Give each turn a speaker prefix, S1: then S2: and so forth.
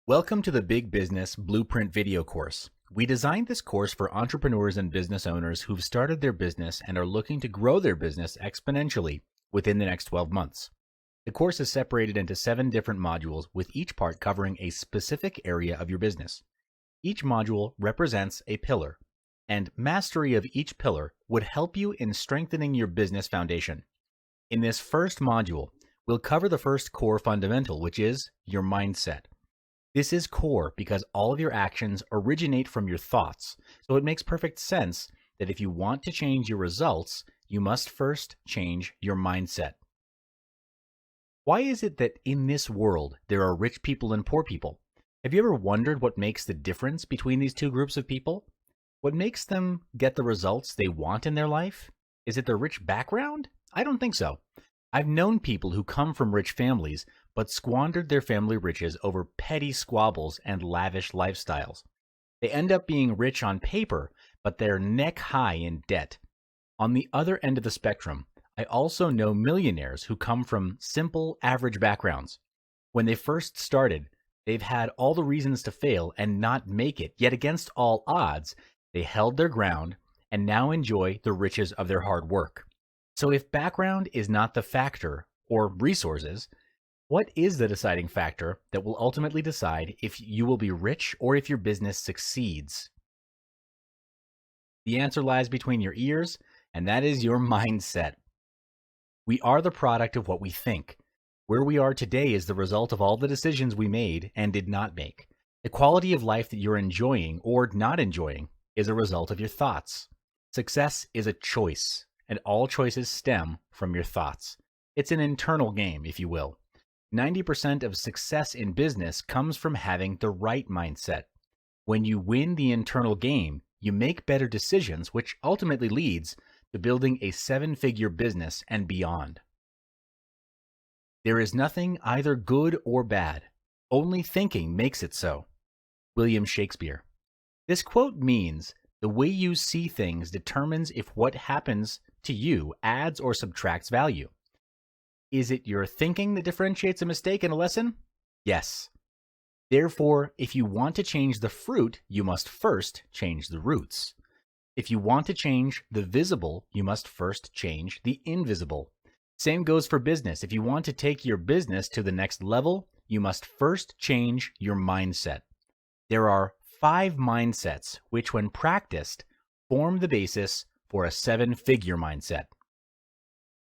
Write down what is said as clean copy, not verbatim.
S1: Welcome to the Big Business Blueprint video course. We designed this course for entrepreneurs and business owners who've started their business and are looking to grow their business exponentially within the next 12 months. The course is separated into 7 different modules, with each part covering a specific area of your business. Each module represents a pillar, and mastery of each pillar would help you in strengthening your business foundation. In this first module, we'll cover the first core fundamental, which is your mindset. This is core because all of your actions originate from your thoughts, so it makes perfect sense that if you want to change your results, you must first change your mindset. Why is it that in this world there are rich people and poor people? Have you ever wondered what makes the difference between these two groups of people? What makes them get the results they want in their life? Is it their rich background? I don't think so. I've known people who come from rich families but squandered their family riches over petty squabbles and lavish lifestyles. They end up being rich on paper, but they're neck high in debt. On the other end of the spectrum, I also know millionaires who come from simple, average backgrounds. When they first started, they've had all the reasons to fail and not make it, yet against all odds, they held their ground and now enjoy the riches of their hard work. So if background is not the factor, or resources, what is the deciding factor that will ultimately decide if you will be rich or if your business succeeds? The answer lies between your ears, and that is your mindset. We are the product of what we think. Where we are today is the result of all the decisions we made and did not make. The quality of life that you're enjoying or not enjoying is a result of your thoughts. Success is a choice, and all choices stem from your thoughts. It's an internal game, if you will. 90% of success in business comes from having the right mindset. When you win the internal game, you make better decisions, which ultimately leads to building a 7-figure business and beyond. There is nothing either good or bad. Only thinking makes it so. William Shakespeare. This quote means the way you see things determines if what happens to you adds or subtracts value. Is it your thinking that differentiates a mistake and a lesson? Yes. Therefore, if you want to change the fruit, you must first change the roots. If you want to change the visible, you must first change the invisible. Same goes for business. If you want to take your business to the next level, you must first change your mindset. There are 5 mindsets which, when practiced, form the basis for a 7-figure mindset.